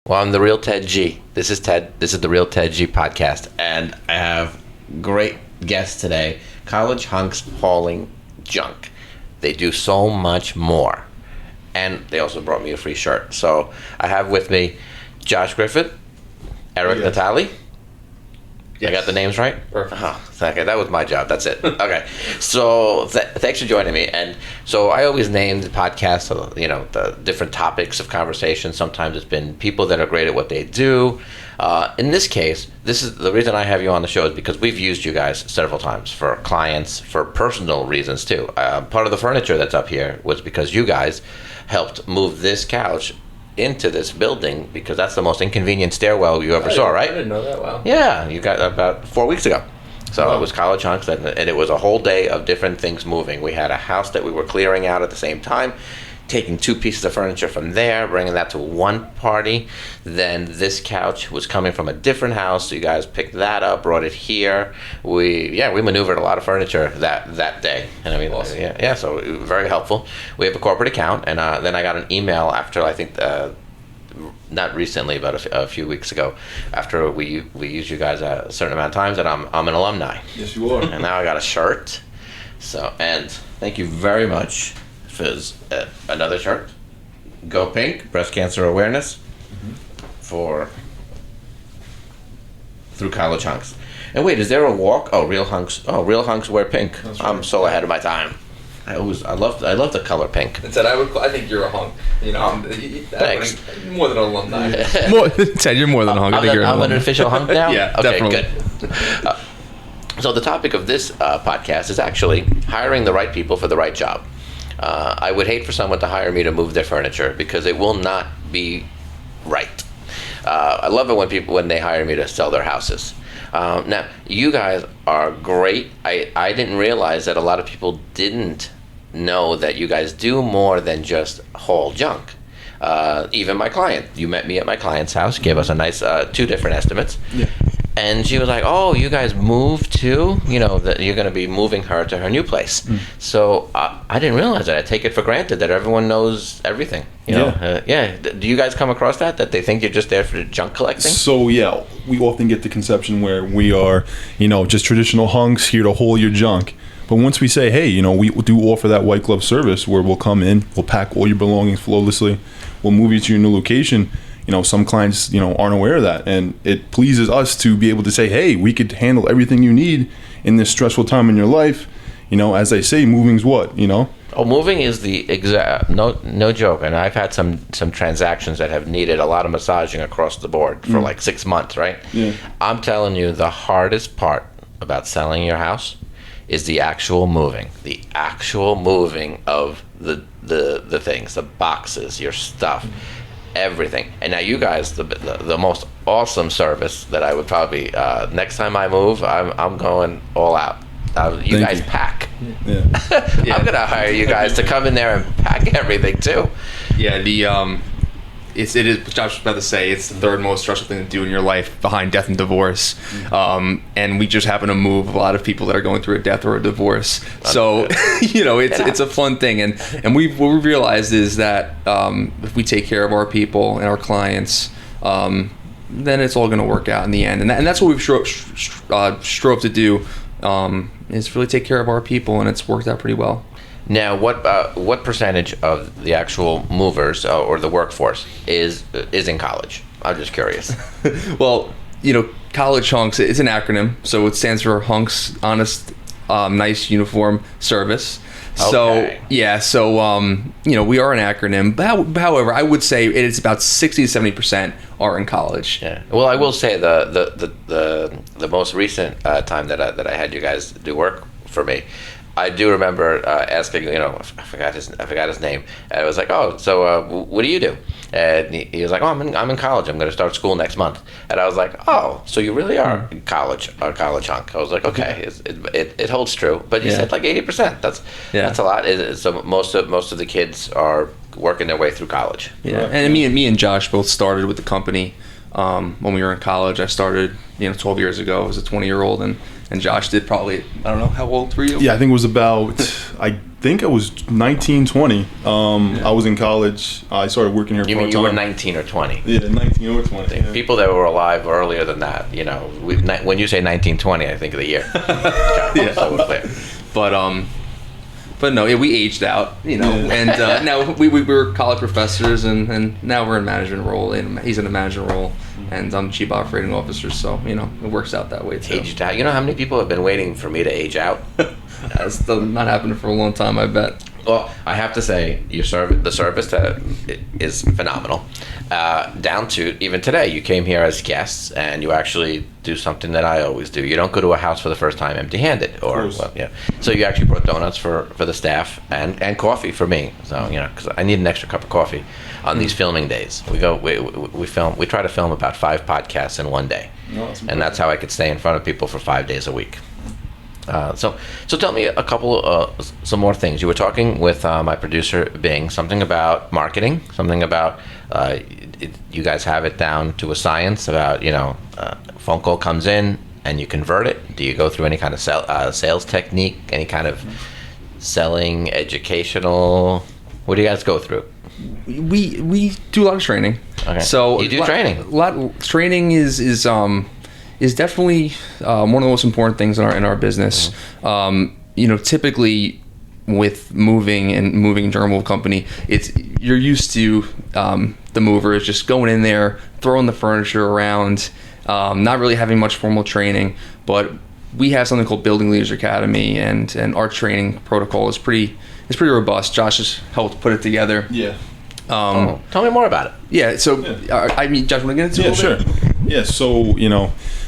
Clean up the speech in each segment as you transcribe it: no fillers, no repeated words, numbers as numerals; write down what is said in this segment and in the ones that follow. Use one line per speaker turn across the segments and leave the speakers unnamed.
Well, I'm the real Ted G. This is Ted. This is the real Ted G podcast, and I have great guests today. College Hunks Hauling Junk. They do so much more, and they also brought me a free shirt. So I have with me Josh Griffith, Eric Natali. Yes. I got the names right?
Perfect.
Oh, okay, that was my job. That's it. Okay. So thanks for joining me. And so I always name the podcast, the different topics of conversation. Sometimes it's been people that are great at what they do. In this case, this is the reason I have you on the show is because we've used you guys several times for clients, for personal reasons too. Part of the furniture that's up here was because you guys helped move this couch into this building because that's the most inconvenient stairwell you ever saw, right?
I didn't know that. Wow.
Yeah, you got about 4 weeks ago. So
Wow.
It was College Hunks, and it was a whole day of different things moving. We had a house that we were clearing out at the same time, taking two pieces of furniture from there, bringing that to one party. Then this couch was coming from a different house. So you guys picked that up, brought it here. We maneuvered a lot of furniture that day. And I mean,
Awesome.
so it was very helpful. We have a corporate account, and then I got an email after I think. Not recently, but a few weeks ago, after we used you guys a certain amount of times, and I'm an alumni.
Yes, you are.
And now I got a shirt. So, and thank you very much for another shirt. Go Pink, breast cancer awareness through College Hunks. And wait, is there a walk? Oh, Real Hunks wear pink.
That's right.
I'm so ahead of my time. I love the color pink.
Ted, I think you're a hunk.
Thanks.
More than an alumni.
Ted, you're more than a hunk. I think you're
I'm an official hunk now?
Yeah,
okay,
definitely.
Good. So the topic of this podcast is actually hiring the right people for the right job. I would hate for someone to hire me to move their furniture because it will not be right. I love it when they hire me to sell their houses. Now, you guys are great. I didn't realize that a lot of people didn't know that you guys do more than just haul junk. Even my client, you met me at my client's house, gave us a nice two different estimates.
Yeah.
And she was like, "Oh, you guys moved too? That you're going to be moving her to her new place." So I didn't realize that. I take it for granted that everyone knows everything. Do you guys come across that they think you're just there for junk collecting?
So yeah, we often get the conception where we are, just traditional hunks here to haul your junk. But once we say, hey, we do offer that white glove service where we'll come in, we'll pack all your belongings flawlessly, we'll move you to your new location. Some clients, aren't aware of that. And it pleases us to be able to say, hey, we could handle everything you need in this stressful time in your life. As they say, moving's what,
Oh, moving is the exact, no joke. And I've had some transactions that have needed a lot of massaging across the board for like 6 months, right?
Yeah.
I'm telling you, the hardest part about selling your house is the actual moving of the things, the boxes, your stuff, everything. And now you guys, the most awesome service that I would probably, next time I move, I'm going all out. You guys pack.
Yeah.
I'm going to hire you guys to come in there and pack everything too.
Yeah, it is what Josh was about to say. It's the third most stressful thing to do in your life behind death and divorce. And we just happen to move a lot of people that are going through a death or a divorce. So, it's a fun thing. And what we've realized is that if we take care of our people and our clients, then it's all going to work out in the end. And that's what we've strove to do, is really take care of our people, and it's worked out pretty well.
Now, what percentage of the actual movers or the workforce is in college? I'm just curious.
Well, College Hunks, it's an acronym, so it stands for Hunks Honest, Nice Uniform Service.
Okay.
We are an acronym. However, I would say it's about 60 to 70% are in college.
Yeah. Well, I will say the most recent time that I had you guys do work for me, I do remember asking, I forgot his name, and I was like, "Oh, so what do you do?" And he was like, "Oh, I'm in college. I'm going to start school next month." And I was like, "Oh, so you really are in college, a college hunk?" I was like, "Okay, it holds true." But you said like 80%. That's a lot. So most of the kids are working their way through college.
Yeah, and me and Josh both started with the company when we were in college. I started 12 years ago as a 20-year-old, and Josh did probably, I don't know, how old were you?
Yeah, I think it was about I think I was 19, 20. I was in college. I started working here
You mean
part-time.
you were 19 or 20?
Yeah, 19 or 20. Yeah.
People that were alive earlier than that, when you say 1920, I think of the year. Okay, so we're clear.
But no, yeah, we aged out, and now we were college professors, and now we're in management role, and he's in a management role, and I'm chief operating officer, so it works out the way too.
Aged out. You know how many people have been waiting for me to age out?
That's still not happening for a long time, I bet.
Well, I have to say, the service that is phenomenal. Down to even today, you came here as guests, and you actually do something that I always do. You don't go to a house for the first time empty-handed, So you actually brought donuts for the staff and coffee for me. So because I need an extra cup of coffee on these filming days. We try to film about 5 podcasts in one day, and that's how I could stay in front of people for 5 days a week. So tell me a couple, some more things. You were talking with my producer, Bing, something about marketing, something about you guys have it down to a science about, phone call comes in and you convert it. Do you go through any kind of sales technique, any kind of selling, educational? What do you guys go through?
We do a lot of training.
Okay.
So
you do training.
Training is definitely one of the most important things in our business. Typically with moving during a company, you're used to the movers just going in there, throwing the furniture around, not really having much formal training. But we have something called Building Leaders Academy, and our training protocol is pretty robust. Josh has helped put it together.
Yeah.
Tell me more about it.
Yeah. So Josh, want to get into it?
Yeah, sure. Yeah. So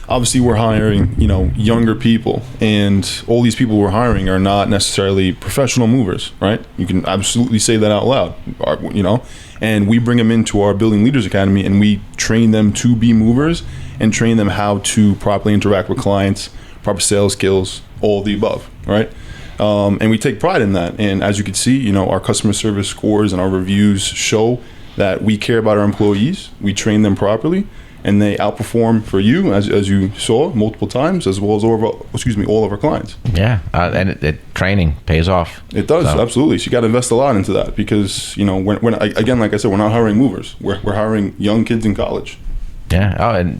obviously we're hiring younger people, and all these people we're hiring are not necessarily professional movers, right? You can absolutely say that out loud, and we bring them into our Building Leaders Academy, and we train them to be movers and train them how to properly interact with clients, proper sales skills, all of the above, right? And we take pride in that. And as you can see, our customer service scores and our reviews show that we care about our employees. We train them properly, and they outperform for you, as you saw multiple times, as well as all of our clients.
Yeah, and training pays off.
It does, absolutely. So you got to invest a lot into that, because when again, like I said, we're not hiring movers. We're hiring young kids in college.
Yeah. Oh, and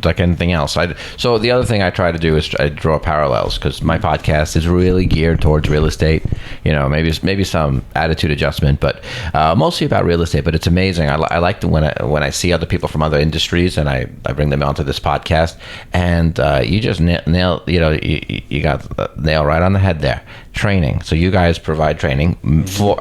like anything else. So the other thing I try to do is I draw parallels, because my podcast is really geared towards real estate. Maybe some attitude adjustment, but mostly about real estate. But it's amazing. I like when I see other people from other industries, and I bring them onto this podcast, and you just nail. You got nail right on the head there. Training. So you guys provide training for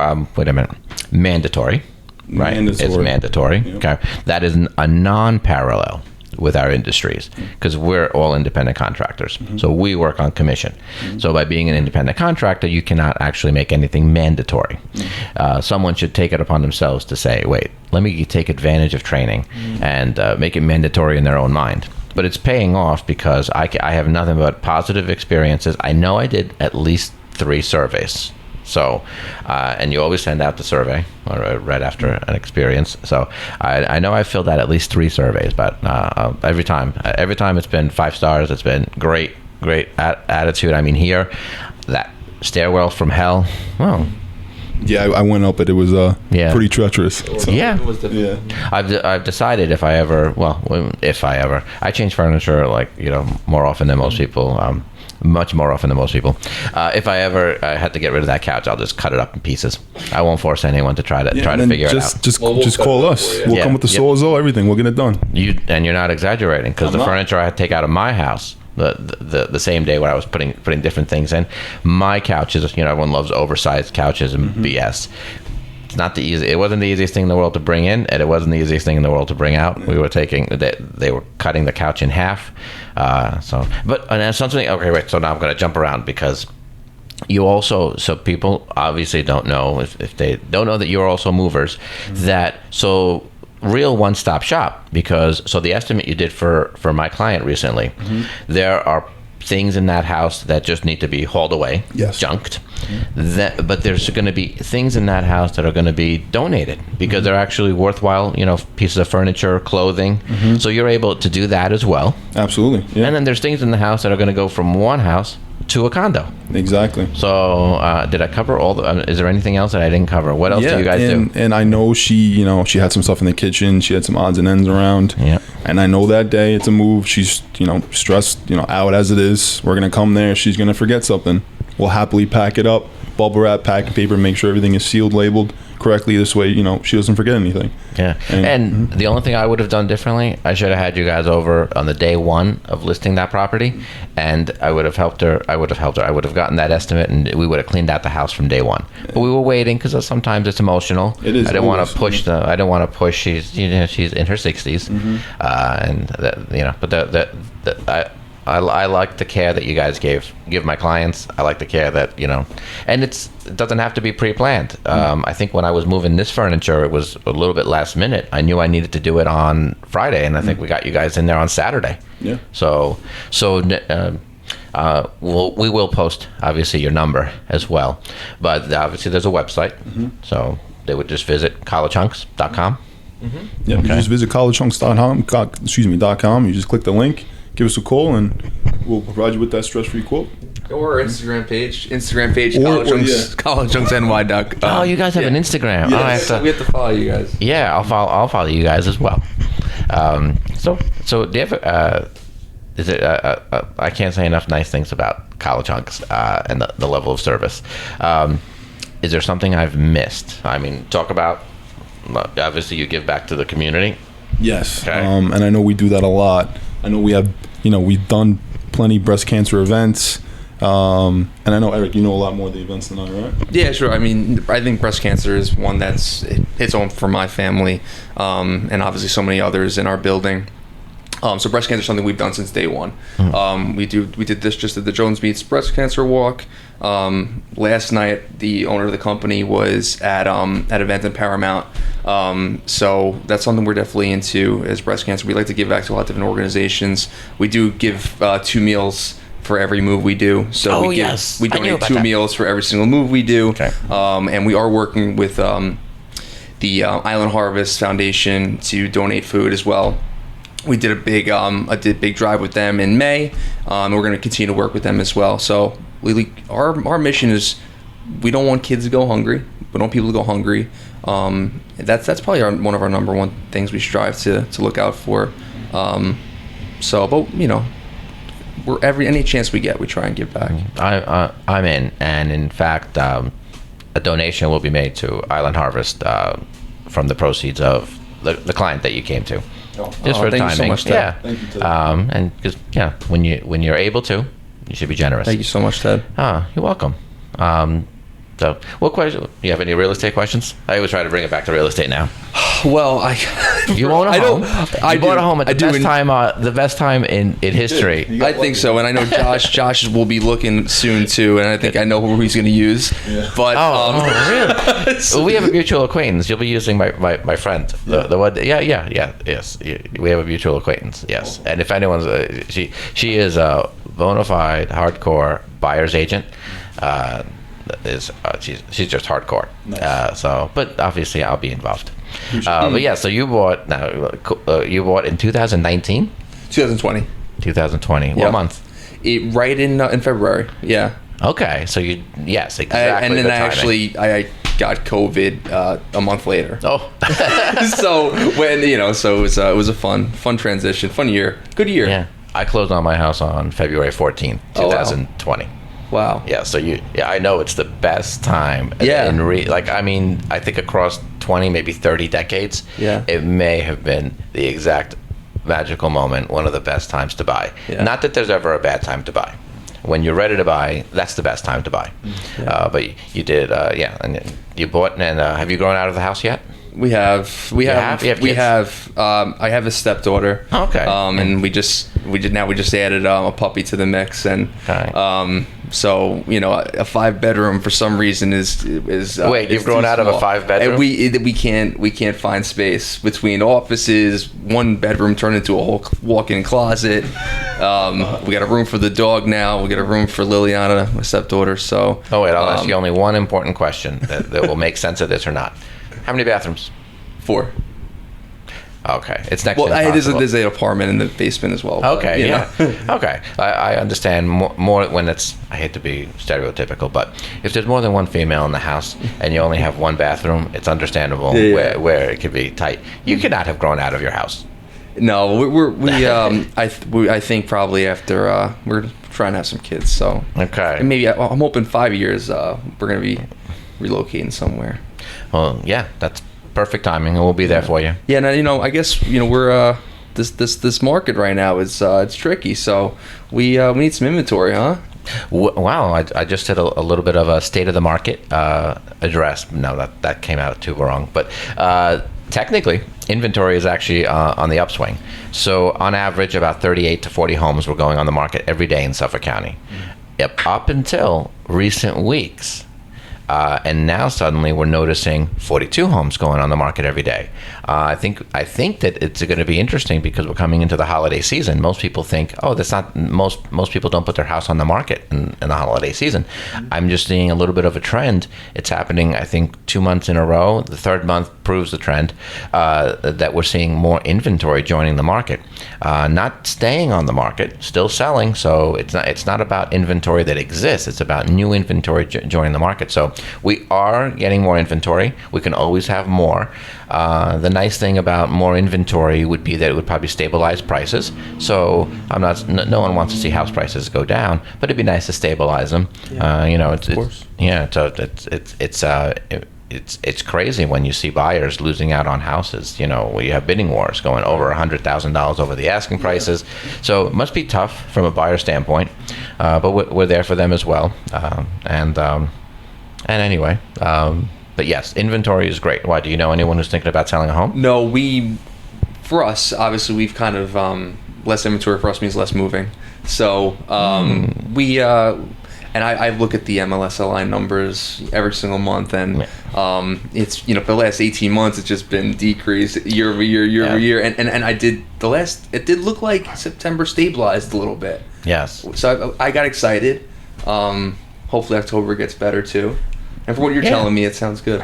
mandatory. Right,
Mandatory.
It's mandatory.
Yep.
Okay, that is a non-parallel with our industries, because we're all independent contractors. Mm-hmm. So we work on commission. Mm-hmm. So by being an independent contractor, you cannot actually make anything mandatory. Mm-hmm. Someone should take it upon themselves to say, wait, let me take advantage of training and make it mandatory in their own mind. But it's paying off, because I have nothing but positive experiences. I know I did at least 3 surveys. So, and you always send out the survey right after an experience. So I know I filled out at least 3 surveys, but every time it's been 5 stars. It's been great attitude. I mean, here, that stairwell from hell. Well,
yeah, I went up, but it was pretty treacherous. So.
Yeah.
Yeah.
I've decided if I ever, I change furniture more often than most people. Much more often than most people. If I ever had to get rid of that couch, I'll just cut it up in pieces. I won't force anyone to try to figure it out.
Just call us. We'll come with the sawzall, everything. We'll get it done.
You're not exaggerating, because the furniture I had to take out of my house the same day when I was putting different things in. My couches, everyone loves oversized couches and BS. It's not the easy. It wasn't the easiest thing in the world to bring in, and it wasn't the easiest thing in the world to bring out. We were they were cutting the couch in half. And something. Okay, wait. So now I'm going to jump around, because so people obviously don't know, if they don't know that you're also movers, real one-stop shop, because the estimate you did for my client recently, there are things in that house that just need to be hauled away, junked. But there's going to be things in that house that are going to be donated, because they're actually worthwhile, pieces of furniture, clothing. So you're able to do that as well.
Absolutely. Yeah.
And then there's things in the house that are going to go from one house to a condo.
Exactly.
So did I cover all the? Is there anything else that I didn't cover? What else do you guys do?
And I know she had some stuff in the kitchen. She had some odds and ends around.
Yeah.
And I know that day it's a move. She's stressed out as it is. We're gonna come there. She's gonna forget something. We'll happily pack it up, bubble wrap, packing paper, make sure everything is sealed, labeled correctly. This way, she doesn't forget anything.
Yeah. And the only thing I would have done differently, I should have had you guys over on the day one of listing that property, and I would have helped her. I would have gotten that estimate, and we would have cleaned out the house from day one. But we were waiting because sometimes it's emotional.
It is.
I didn't want to push I didn't want to push. She's in her 60s, and but I like the care that you guys give my clients. I like the care that, and it doesn't have to be pre-planned. I think when I was moving this furniture, it was a little bit last minute. I knew I needed to do it on Friday, and I think we got you guys in there on Saturday.
Yeah.
So we will post, obviously, your number as well. But obviously there's a website. So they would just visit collegehunks.com.
Yeah, you just visit collegehunks.com. You just click the link, give us a call, and we'll provide you with that stress-free quote.
Or our Instagram page.
collegehunksny.com.
Oh, you guys have an Instagram.
Yes.
Oh,
We have to follow you guys.
Yeah, I'll follow you guys as well. So do you have is it? I can't say enough nice things about College Hunks and the level of service. Is there something I've missed? I mean, talk about. Obviously, you give back to the community.
Yes.
Okay.
And I know we do that a lot. I know we have, we've done plenty breast cancer events. And I know, Eric, you know a lot more of the events than I, right?
Yeah, sure. I mean, I think breast cancer is one that's hits home for my family, and obviously so many others in our building. So breast cancer is something we've done since day one. We did this just at the Jones Meets Breast Cancer Walk. Last night, the owner of the company was at event in Paramount. So that's something we're definitely into as breast cancer. We like to give back to a lot of different organizations. We do give 2 meals for every move we do. So we donate 2 meals for every single move we do.
Okay.
And we are working with the Island Harvest Foundation to donate food as well. We did a big drive with them in May. And we're going to continue to work with them as well. So our mission is we don't want kids to go hungry. We don't want people to go hungry. That's probably one of our number one things we strive to look out for. But we're any chance we get, we try and give back.
I'm in, and in fact, a donation will be made to Island Harvest from the proceeds of the client that you came to. Just for
thank
timing.
you so much, Ted.
Yeah.
Thank you, Ted.
And because when you're able to, you should be generous.
Thank you so much, Ted.
You're welcome. So, what question? Do you have any real estate questions? I always try to bring it back to real estate now.
Well,
You own a home. You bought a home at the best time in history.
I think so, and I know Josh will be looking soon too, and I know who he's going to use. Yeah. But
really? Well, we have a mutual acquaintance. You'll be using my friend. The one. Yes. We have a mutual acquaintance. Yes, and if anyone's she is a bona fide hardcore buyer's agent. She's just hardcore.
Nice.
but obviously I'll be involved.
But yeah, so you bought in 2019?
2020.
2020. What
Yep.
month?
Right in February. Yeah.
Okay, so yes, exactly.
And then
the
I
timing.
got COVID a month later.
Oh.
So it was a fun transition, fun year, good year.
Yeah, I closed on my house on February 14th, 2020.
Wow.
Yeah, so I know it's the best time.
Yeah.
I think across 20, maybe 30 decades,
Yeah.
it may have been the exact magical moment, one of the best times to buy.
Yeah.
Not that there's ever a bad time to buy. When you're ready to buy, that's the best time to buy.
Yeah.
But you did, and you bought, and have you grown out of the house yet?
We have
kids?
I have a stepdaughter.
Okay.
And we just added a puppy to the mix, and
Okay.
so a 5-bedroom for some reason is
Wait, you've grown out of a 5-bedroom?
And we can't find space between offices. 1 bedroom turned into a whole walk-in closet. We got a room for the dog now. We got a room for Liliana, my stepdaughter. So
I'll ask you only one important question that will make sense of this or not. How many bathrooms?
4.
Okay, it's next.
Well,
to impossible.
there's an apartment in the basement as well. but,
Okay,
you
yeah.
know.
Okay, I understand more when it's. I hate to be stereotypical, but if there's more than one female in the house and you only have one bathroom, it's understandable where it could be tight. You could not have grown out of your house.
No, I think probably after we're trying to have some kids, so
Okay.
and maybe I'm hoping 5 years we're gonna be relocating somewhere.
Well, yeah, that's perfect timing, and we'll be there for you.
Yeah, and I guess we're this market right now is it's tricky, so we need some inventory, huh?
Wow, I just did a little bit of a state of the market address. No, that came out too wrong. But technically, inventory is actually on the upswing. So on average, about 38 to 40 homes were going on the market every day in Suffolk County. Yep, up until recent weeks. And now suddenly we're noticing 42 homes going on the market every day. I think that it's going to be interesting because we're coming into the holiday season. Most people think, oh, that's not most people don't put their house on the market in the holiday season. I'm just seeing a little bit of a trend. It's happening, I think, 2 months in a row. The third month proves the trend that we're seeing more inventory joining the market, not staying on the market, still selling. So it's not about inventory that exists. It's about new inventory joining the market. So we are getting more inventory. We can always have more. The nice thing about more inventory would be that it would probably stabilize prices. So no one wants to see house prices go down, but it'd be nice to stabilize them. It's crazy when you see buyers losing out on houses. Where you have bidding wars going over $100,000 over the asking prices. So it must be tough from a buyer standpoint, but we're there for them as well. And anyway, but yes, inventory is great. Why, do you know anyone who's thinking about selling a home?
No, for us, obviously, we've kind of less inventory for us means less moving. So we and I look at the MLSLI numbers every single month, and it's for the last 18 months it's just been decreased year over year, and it did look like September stabilized a little bit.
Yes.
So I got excited. Hopefully October gets better too. And from what you're telling me, it sounds good.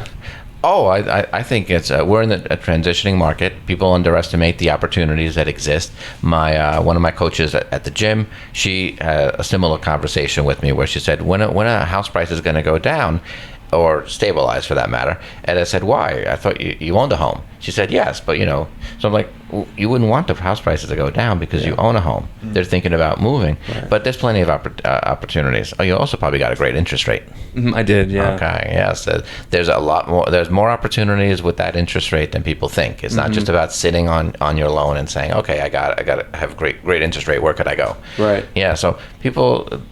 Oh, I think it's we're in a transitioning market. People underestimate the opportunities that exist. One of my coaches at the gym, she had a similar conversation with me where she said, when a house price is going to go down, or stabilize for that matter. And I said, why? I thought you owned a home. She said, yes, but so I'm like, well, you wouldn't want the house prices to go down because you own a home. Mm-hmm. They're thinking about moving, but there's plenty of opportunities. Oh, you also probably got a great interest rate.
I did, yeah.
Okay, yes. There's a lot more. There's more opportunities with that interest rate than people think. It's not just about sitting on your loan and saying, okay, I got to have great interest rate. Where could I go?
Right.
Yeah. So people.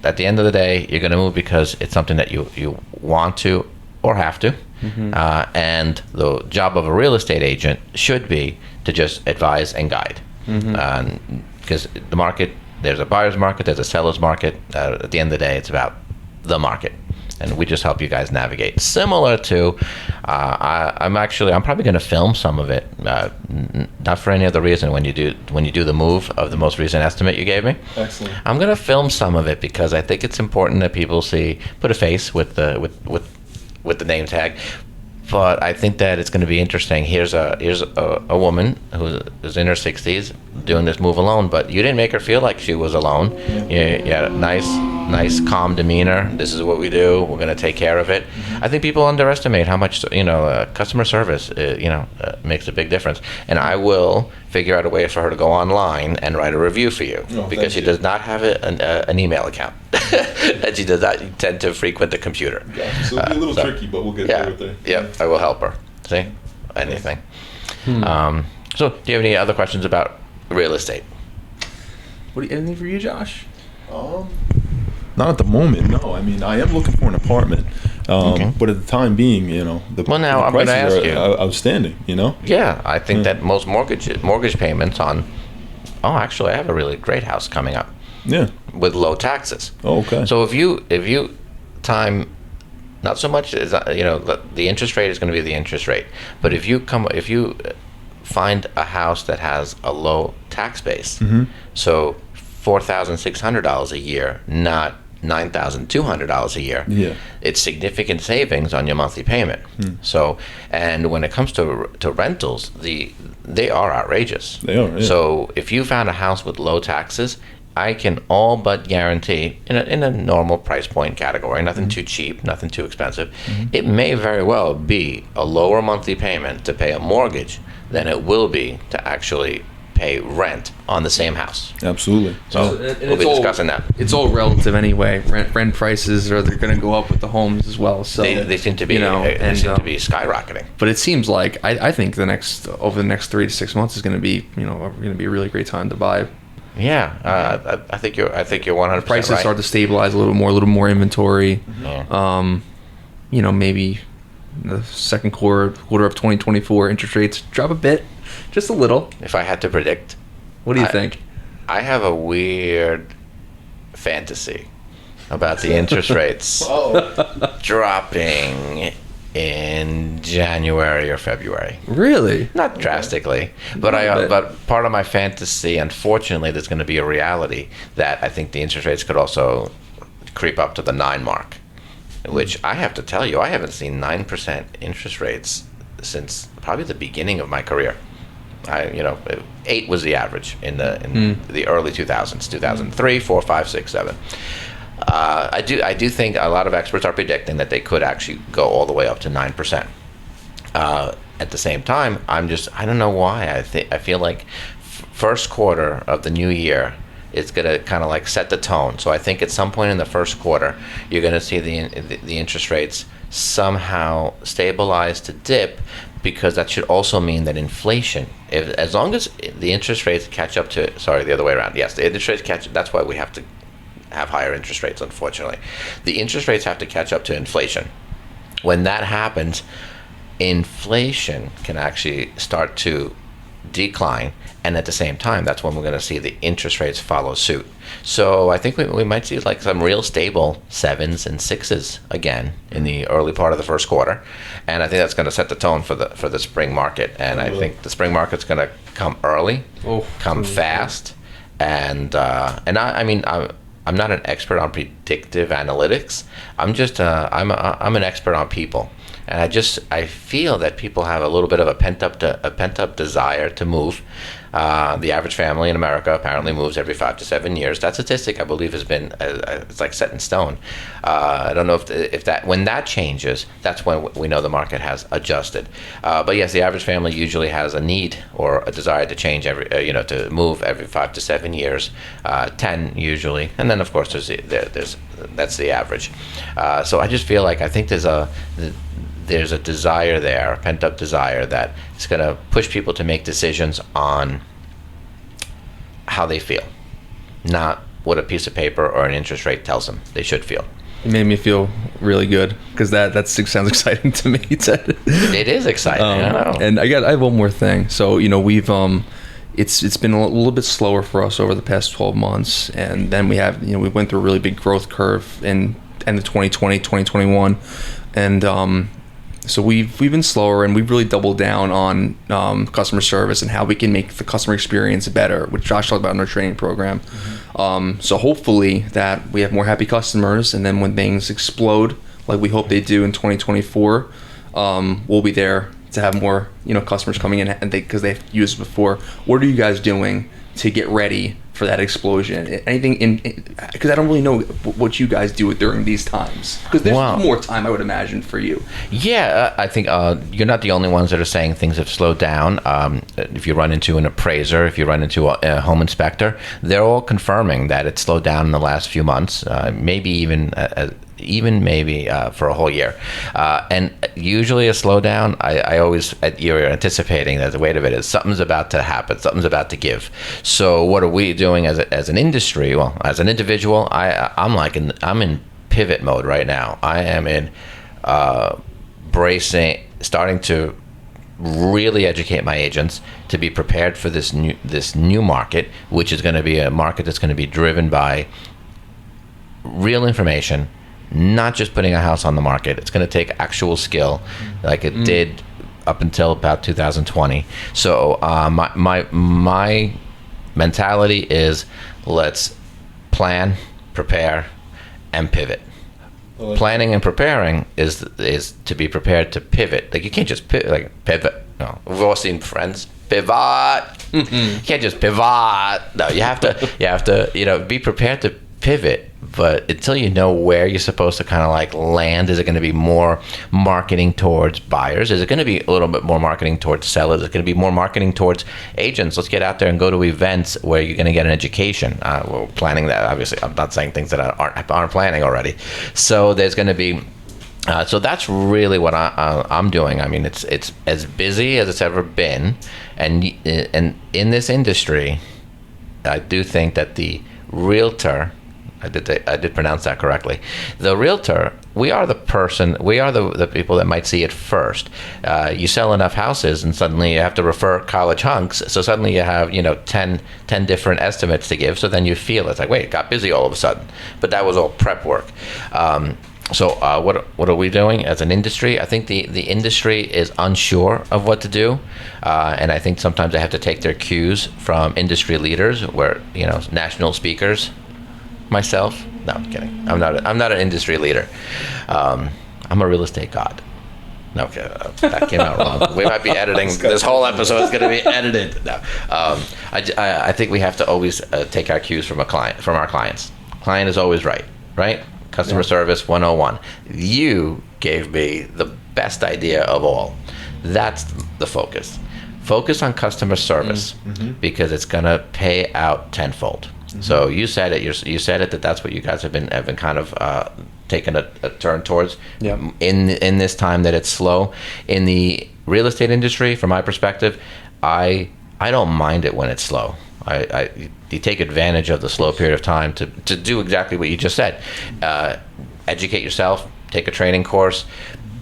At the end of the day, you're going to move because it's something that you want to or have to. Mm-hmm. And the job of a real estate agent should be to just advise and guide. Because the market, there's a buyer's market, there's a seller's market. At the end of the day, it's about the market. And we just help you guys navigate. Similar to, I'm probably going to film some of it, not for any other reason. When you do the move of the most recent estimate you gave me,
Excellent.
I'm going to film some of it because I think it's important that people put a face with the name tag. But I think that it's going to be interesting. Here's a woman who's in her 60s doing this move alone, but you didn't make her feel like she was alone. You had a nice, calm demeanor. This is what we do. We're going to take care of it. I think people underestimate how much customer service makes a big difference. And I will figure out a way for her to go online and write a review for you because she does not have an email account. And she does not tend to frequent the computer.
Gotcha. So it'll be a little tricky, but we'll get through it there.
Yep, I will help her. See? Anything. So do you have any other questions about real estate?
Anything for you, Josh?
Not at the moment, no. I mean, I am looking for an apartment. But at the time being, the
now I'm going to ask you.
Outstanding,
Yeah, I think that most mortgage payments on... Oh, actually, I have a really great house coming up.
Yeah.
With low taxes.
Oh, okay.
So if you time, not so much as the interest rate is going to be the interest rate, but if you find a house that has a low tax base, so $4,600 a year, not $9,200 a year,
Yeah.
it's significant savings on your monthly payment. So, and when it comes to rentals, they are outrageous.
They are, yeah.
So if you found a house with low taxes, I can all but guarantee in a normal price point category, nothing too cheap, nothing too expensive, it may very well be a lower monthly payment to pay a mortgage than it will be to actually pay rent on the same house.
Absolutely.
So we'll be discussing that.
It's all relative anyway. Rent prices they're going to go up with the homes as well. So
They seem to be
and,
seem to be skyrocketing.
But it seems like I think over the next 3 to 6 months is going to be a really great time to buy.
Yeah, I think you're 100%
Prices
right.
start to stabilize a little more inventory.
Yeah.
Maybe the second quarter of 2024 interest rates drop a bit, just a little.
If I had to predict,
What do you think?
I have a weird fantasy about the interest rates dropping in January or February.
Really?
Not drastically, but but part of my fantasy, unfortunately, there's going to be a reality that I think the interest rates could also creep up to the 9 mark, which I have to tell you, I haven't seen 9% interest rates since probably the beginning of my career. 8 was the average in the early 2000s, 2003, 4, 5, 6, 7. I do think a lot of experts are predicting that they could actually go all the way up to 9%. At the same time, I don't know why. I feel like first quarter of the new year is going to kind of like set the tone. So I think at some point in the first quarter, you're going to see the interest rates somehow stabilize to dip, because that should also mean that inflation, as long as the interest rates catch up to, the other way around. Yes, the interest rates catch. That's why we have to have higher interest rates, unfortunately. The interest rates have to catch up to inflation. When that happens, inflation can actually start to decline, and at the same time, that's when we're going to see the interest rates follow suit. So I think we might see like some real stable 7s and 6s again in the early part of the first quarter, and I think that's going to set the tone for the spring market. And I think the spring market's going to come early, come fast, and I mean I'm not an expert on predictive analytics. I'm just I'm an expert on people. And I feel that people have a little bit of a pent up desire to move. The average family in America apparently moves every 5 to 7 years. That statistic, I believe, has been it's like set in stone. I don't know if that when that changes, that's when we know the market has adjusted. But yes, the average family usually has a need or a desire to change to move every 5 to 7 years, 10 usually, and then of course there's that's the average. So I just feel like I think there's a desire there, a pent-up desire, that is going to push people to make decisions on how they feel, not what a piece of paper or an interest rate tells them they should feel.
It made me feel really good, because that sounds exciting to me, Ted.
It is exciting. I know.
And I have one more thing. So we've it's been a little bit slower for us over the past 12 months, and then we went through a really big growth curve in end of 2020, 2021, and so we've been slower, and we've really doubled down on customer service and how we can make the customer experience better, which Josh talked about in our training program. So hopefully that we have more happy customers, and then when things explode like we hope they do in 2024, we'll be there to have more customers coming in, and because they've used it before. What are you guys doing to get ready for that explosion? Anything because I don't really know what you guys do during these times, because there's more time, I would imagine, for you.
Yeah, I think you're not the only ones that are saying things have slowed down. If you run into an appraiser, if you run into a home inspector, they're all confirming that it's slowed down in the last few months, maybe even maybe for a whole year. And usually a slowdown, you're anticipating that the weight of it is something's about to happen, something's about to give. So what are we doing as an industry? Well, as an individual, I'm in pivot mode right now. I am in starting to really educate my agents to be prepared for this new market, which is going to be a market that's going to be driven by real information, not just putting a house on the market. It's going to take actual skill, like it did up until about 2020. So my mentality is, let's plan, prepare, and pivot. Planning and preparing is to be prepared to pivot. Like you can't just pivot. No, we've all seen Friends. Pivot. You can't just pivot. No, you have to be prepared to pivot. But until you know where you're supposed to kind of like land, is it going to be more marketing towards buyers? Is it going to be a little bit more marketing towards sellers? Is it going to be more marketing towards agents? Let's get out there and go to events where you're going to get an education. We're planning that, obviously. I'm not saying things that aren't planning already. So there's going to be. So that's really what I'm doing. I mean, it's as busy as it's ever been, and in this industry, I do think that the realtor. I did pronounce that correctly. The realtor, we are the people that might see it first. You sell enough houses and suddenly you have to refer College Hunks. So suddenly you have, 10 different estimates to give. So then you feel it's like, wait, it got busy all of a sudden. But that was all prep work. So what are we doing as an industry? I think the industry is unsure of what to do. And I think sometimes they have to take their cues from industry leaders where, national speakers. Myself? No, I'm kidding. I'm not an industry leader. I'm a real estate god. No, okay, that came out wrong. We might be editing this whole episode. Is going to be edited. No, I think we have to always take our cues from our clients. Client is always right. Customer service 101. You gave me the best idea of all. That's the focus. Focus on customer service because it's going to pay out tenfold. So you said it. You said it that's what you guys have been kind of taking a turn towards.
Yeah.
In this time that it's slow in the real estate industry, from my perspective, I don't mind it when it's slow. You take advantage of the slow period of time to do exactly what you just said. Educate yourself. Take a training course.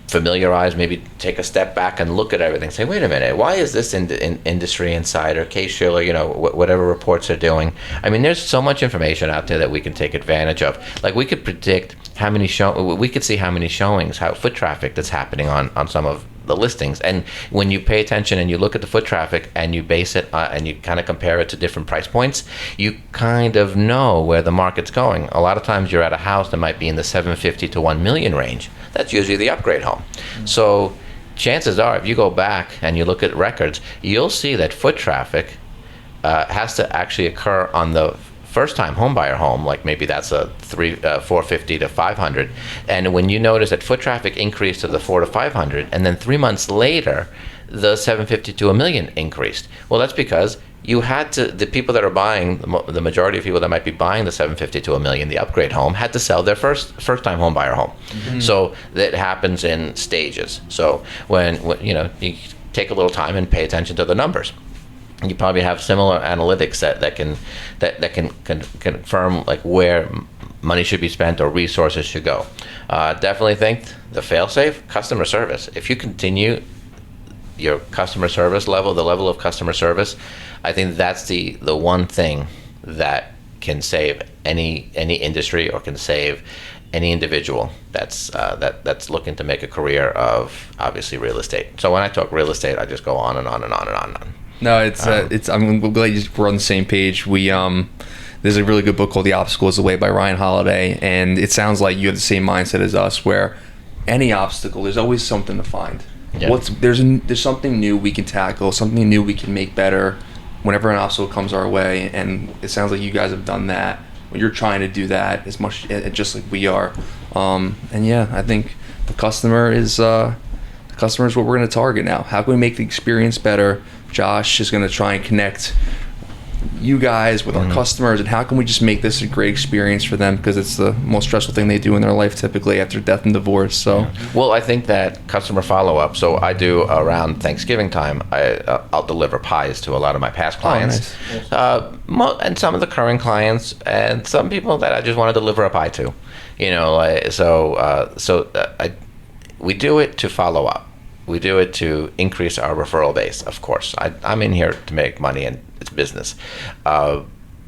Familiarize, maybe take a step back and look at everything. Say, wait a minute, why is this Industry Insider, Case-Shiller, whatever reports they're doing? I mean, there's so much information out there that we can take advantage of. Like we could predict we could see how many showings, how foot traffic that's happening on some of the listings. And when you pay attention and you look at the foot traffic and you base it and you kind of compare it to different price points, you kind of know where the market's going. A lot of times you're at a house that might be in the 750 to 1 million range. That's usually the upgrade home. So chances are, if you go back and you look at records, you'll see that foot traffic has to actually occur on the first-time homebuyer home, like maybe that's a 450 to 500. And when you notice that foot traffic increased to the 400 to 500, and then 3 months later, the 750 to 1 million increased. Well, that's because you had to, the people that are buying, the majority of people that might be buying the 750 to 1 million, the upgrade home, had to sell their first-time homebuyer home. So that happens in stages. So when you take a little time and pay attention to the numbers. You probably have similar analytics that can confirm like where money should be spent or resources should go. Definitely think the fail-safe, customer service. If you continue your customer service level, the level of customer service, I think that's the one thing that can save any industry or can save any individual that's looking to make a career of obviously real estate. So when I talk real estate, I just go on and on and on and on and on.
No, I'm glad we're on the same page. There's a really good book called The Obstacle is the Way by Ryan Holiday, and it sounds like you have the same mindset as us, where any obstacle, there's always something to find.
Yeah.
There's something new we can tackle, something new we can make better whenever an obstacle comes our way, and it sounds like you guys have done that. When you're trying to do that as much, just like we are, and yeah, I think the customer is what we're going to target now. How can we make the experience better? Josh is going to try and connect you guys with our customers, and how can we just make this a great experience for them, because it's the most stressful thing they do in their life typically after death and divorce. So
well, I think that customer follow-up, so I do around Thanksgiving time, I'll deliver pies to a lot of my past clients.
Oh, nice.
And some of the current clients, and some people that I just want to deliver a pie to, we do it to follow up. We do it to increase our referral base, of course. I'm in here to make money, and it's business. But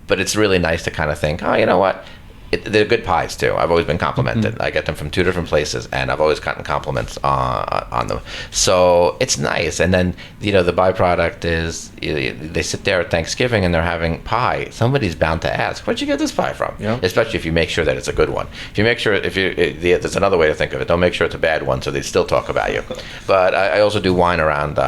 it's really nice to kind of think, oh, you know what? they're good pies too. I've always been complimented. I get them from 2 different places, and I've always gotten compliments on them. So it's nice. And then the byproduct is they sit there at Thanksgiving and they're having pie. Somebody's bound to ask, "Where'd you get this pie from?"
Yeah.
Especially if you make sure that it's a good one. If you make sure, there's another way to think of it. Don't make sure it's a bad one, so they still talk about you. But I also do wine around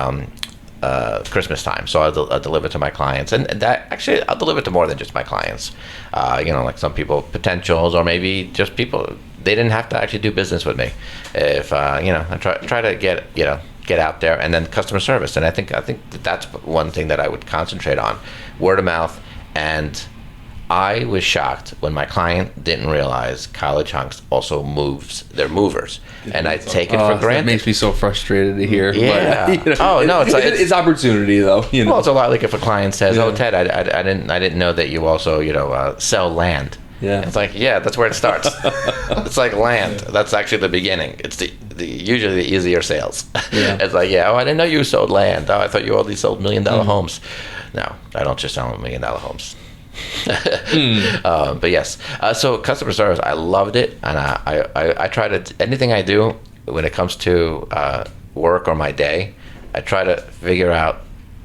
Christmas time, so I'll deliver to my clients, and that actually I'll deliver to more than just my clients. Like some people, potentials, or maybe just people. They didn't have to actually do business with me. If I try to get out there, and then customer service, and I think that's one thing that I would concentrate on, word of mouth. And I was shocked when my client didn't realize College Hunks also moves. They're movers, and I take it for
That
granted.
makes me so frustrated to hear.
Yeah.
But,
Oh, no,
it's opportunity though.
Well, it's a lot like if a client says,
Yeah.
"Oh, Ted, I didn't know that you also sell land."
Yeah.
It's like, yeah, that's where it starts. It's like land. That's actually the beginning. It's the usually the easier sales.
Yeah.
It's like, yeah, I didn't know you sold land. Oh, I thought you only sold $1 million homes. No, I don't just sell $1 million homes. But yes, so customer service, I loved it, and I try to, anything I do when it comes to work or my day, I try to figure out,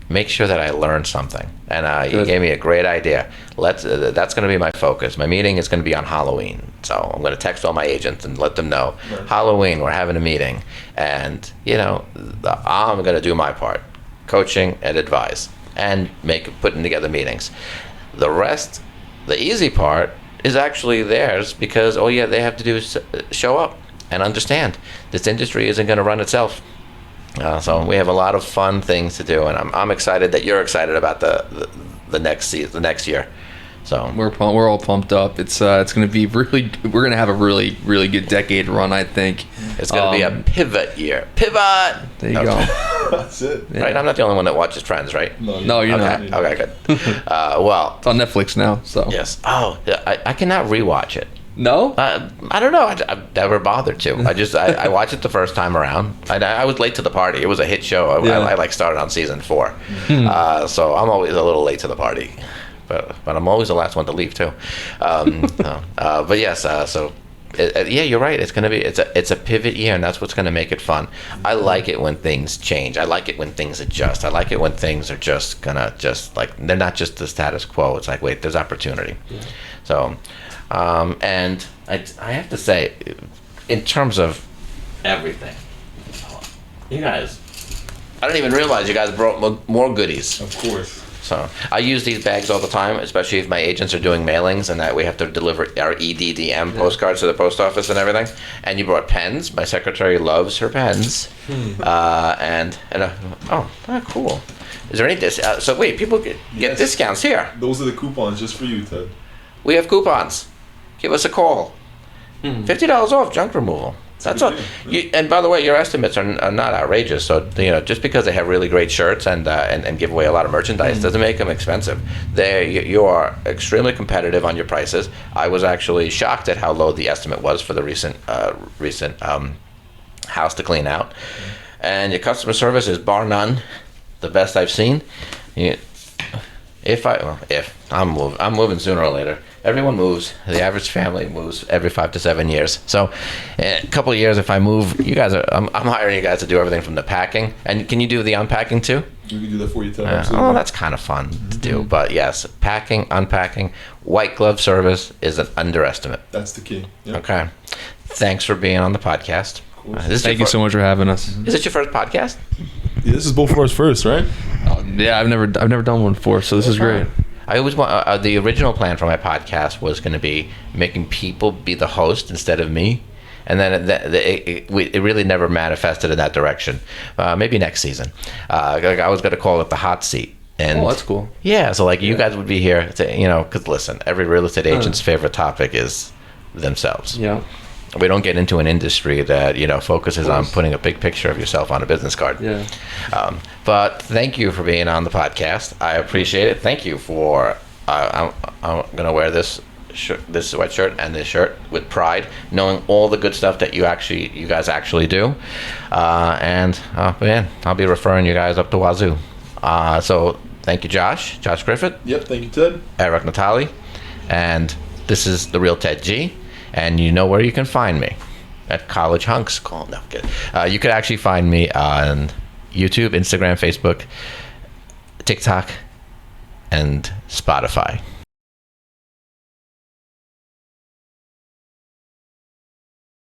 make sure that I learn something. And you gave me a great idea. That's going to be my focus. My meeting is going to be on Halloween, so I'm going to text all my agents and let them know, Halloween, we're having a meeting, and I'm going to do my part, coaching and advise, and putting together meetings. The rest, the easy part, is actually theirs, because all they have to do is show up and understand this industry isn't going to run itself. So we have a lot of fun things to do, and I'm excited that you're excited about the next season, the next year. So
we're all pumped up. It's going to be really. We're going to have a really good decade run, I think.
it's going to be a pivot year. Pivot.
There you go.
That's it.
Yeah.
Right, I'm not the only one that watches Friends, right?
No, you're
Okay,
not.
okay, good. Well,
It's on Netflix now. So
yes. Oh, I cannot rewatch it.
no.
I don't know. I've never bothered to. I watched it the first time around. I was late to the party. It was a hit show.
Yeah.
I started on season 4, so I'm always a little late to the party, but I'm always the last one to leave too. But yes, yeah, you're right. It's gonna be it's a pivot year, and that's what's gonna make it fun. I like it when things change. I like it when things adjust. I like it when things are just like they're not just the status quo. It's like, wait, there's opportunity. Yeah. So. And I have to say, in terms of everything, you guys, I didn't even realize you guys brought more goodies.
Of course.
So I use these bags all the time, especially if my agents are doing mailings and that we have to deliver our EDDM postcards to the post office and everything. And you brought pens. My secretary loves her pens. Cool. Is there any discount? So wait, people get discounts here.
Those are the coupons just for you, Ted.
We have coupons. Give us a call. $50 off junk removal. That's all. And by the way, your estimates are not outrageous. So just because they have really great shirts and give away a lot of merchandise doesn't make them expensive. You are extremely competitive on your prices. I was actually shocked at how low the estimate was for the recent house to clean out. And your customer service is bar none the best I've seen. I'm moving sooner or later. Everyone moves. The average family moves every 5 to 7 years. So, in a couple of years, if I move, I'm hiring you guys to do everything from the packing. And can you do the unpacking too?
We can do that for you, Ted. Absolutely.
Oh, that's kind of fun to do. But yes, packing, unpacking, white glove service is an underestimate.
That's the key. Yep.
Okay. Thanks for being on the podcast.
Thank you so much for having us.
Is it your first podcast?
Yeah, this is both of ours first, right?
Yeah, I've never done one before, so this is great.
I always want the original plan for my podcast was going to be making people be the host instead of me, and then it really never manifested in that direction. Maybe next season. I was going to call it the hot seat. And
that's cool.
Yeah, so you guys would be here to because listen, every real estate agent's favorite topic is themselves.
Yeah.
We don't get into an industry that focuses on putting a big picture of yourself on a business card.
Yeah.
But thank you for being on the podcast. I appreciate it. Thank you for. I'm gonna wear this sweatshirt and this shirt with pride, knowing all the good stuff that you guys actually do. Man, I'll be referring you guys up to Wazoo. So thank you, Josh Griffith.
Yep. Thank you, Ted.
Eric Natali, and This is the real Ted G, and you know where you can find me at College Hunks. No, good. You could actually find me on YouTube, Instagram, Facebook, TikTok, and Spotify.